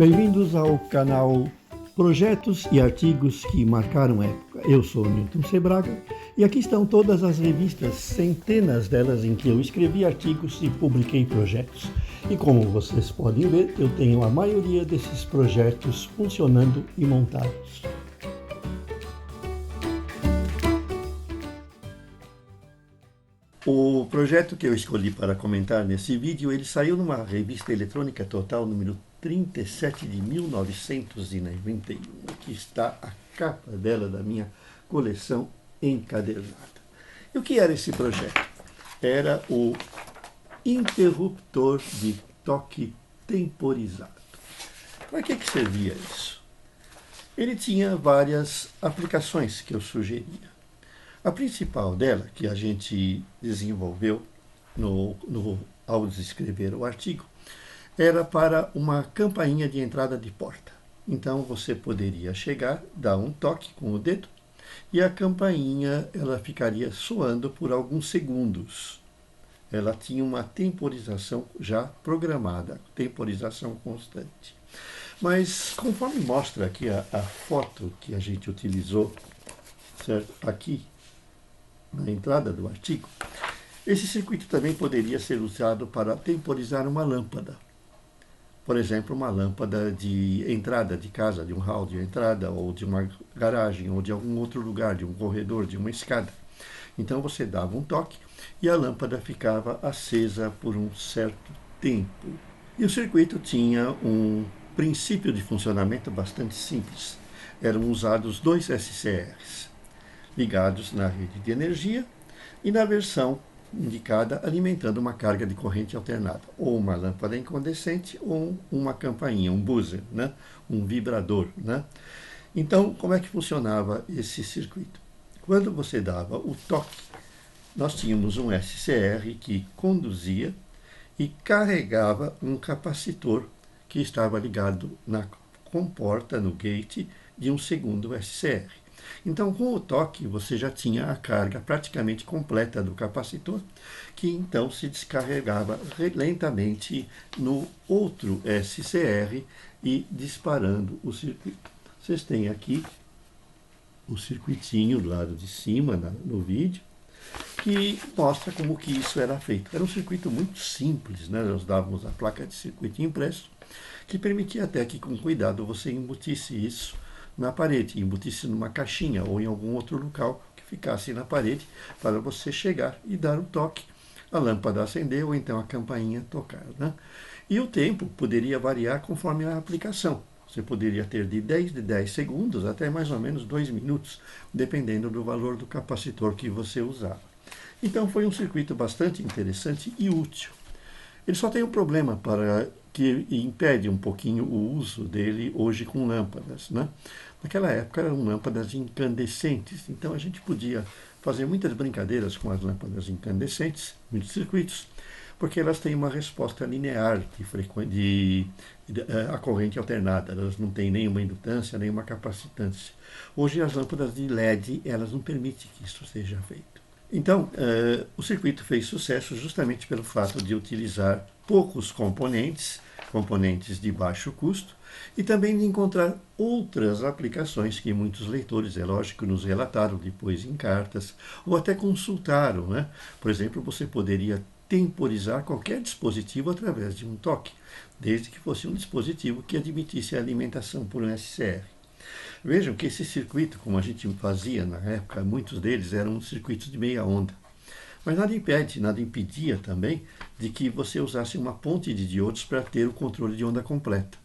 Bem-vindos ao canal Projetos e Artigos que Marcaram Época. Eu sou Newton Sebraga e aqui estão todas as revistas, centenas delas em que eu escrevi artigos e publiquei projetos. E como vocês podem ver, eu tenho a maioria desses projetos funcionando e montados. O projeto que eu escolhi para comentar nesse vídeo, ele saiu numa revista eletrônica Total, número 37 de 1991, que está a capa dela da minha coleção encadernada. E o que era esse projeto? Era o interruptor de toque temporizado. Para que servia isso? Ele tinha várias aplicações que eu sugeria. A principal dela, que a gente desenvolveu ao escrever o artigo, era para uma campainha de entrada de porta. Então você poderia chegar, dar um toque com o dedo e a campainha ela ficaria soando por alguns segundos. Ela tinha uma temporização já programada, temporização constante. Mas conforme mostra aqui a foto que a gente utilizou, certo? Aqui na entrada do artigo, esse circuito também poderia ser usado para temporizar uma lâmpada. Por exemplo, uma lâmpada de entrada de casa, de um hall de entrada, ou de uma garagem, ou de algum outro lugar, de um corredor, de uma escada. Então você dava um toque e a lâmpada ficava acesa por um certo tempo. E o circuito tinha um princípio de funcionamento bastante simples. Eram usados dois SCRs ligados na rede de energia e na versão indicada alimentando uma carga de corrente alternada, ou uma lâmpada incandescente ou uma campainha, um buzzer, né? Um vibrador. Né? Então, como é que funcionava esse circuito? Quando você dava o toque, nós tínhamos um SCR que conduzia e carregava um capacitor que estava ligado na comporta, no gate, de um segundo SCR. Então, com o toque, você já tinha a carga praticamente completa do capacitor, que então se descarregava lentamente no outro SCR e disparando o circuito. Vocês têm aqui o circuitinho do lado de cima no vídeo, que mostra como que isso era feito. Era um circuito muito simples, né? Nós dávamos a placa de circuito impresso, que permitia até que com cuidado você embutisse isso na parede, embutisse numa caixinha ou em algum outro local que ficasse na parede para você chegar e dar um toque, a lâmpada acender ou então a campainha tocar. Né? E o tempo poderia variar conforme a aplicação. Você poderia ter de 10 segundos até mais ou menos 2 minutos, dependendo do valor do capacitor que você usava. Então foi um circuito bastante interessante e útil. Ele só tem um problema que impede um pouquinho o uso dele hoje com lâmpadas. Né? Naquela época eram lâmpadas incandescentes, então a gente podia fazer muitas brincadeiras com as lâmpadas incandescentes, muitos circuitos, porque elas têm uma resposta linear a corrente alternada, elas não têm nenhuma indutância, nenhuma capacitância. Hoje as lâmpadas de LED, elas não permitem que isso seja feito. Então, o circuito fez sucesso justamente pelo fato de utilizar poucos componentes de baixo custo, e também de encontrar outras aplicações que muitos leitores, é lógico, nos relataram depois em cartas, ou até consultaram. Né? Por exemplo, você poderia temporizar qualquer dispositivo através de um toque, desde que fosse um dispositivo que admitisse a alimentação por um SCR. Vejam que esse circuito, como a gente fazia na época, muitos deles eram circuitos de meia onda. Mas nada impedia também de que você usasse uma ponte de diodos para ter o controle de onda completa.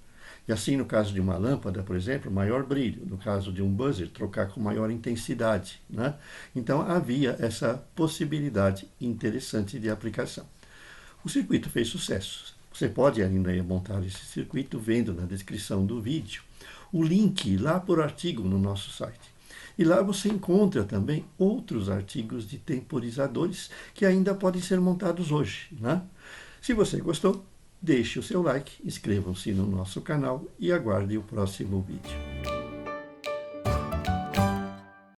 E assim, no caso de uma lâmpada, por exemplo, maior brilho. No caso de um buzzer, trocar com maior intensidade. Né? Então, havia essa possibilidade interessante de aplicação. O circuito fez sucesso. Você pode ainda montar esse circuito vendo na descrição do vídeo o link lá por artigo no nosso site. E lá você encontra também outros artigos de temporizadores que ainda podem ser montados hoje. Né? Se você gostou, deixe o seu like, inscrevam-se no nosso canal e aguarde o próximo vídeo.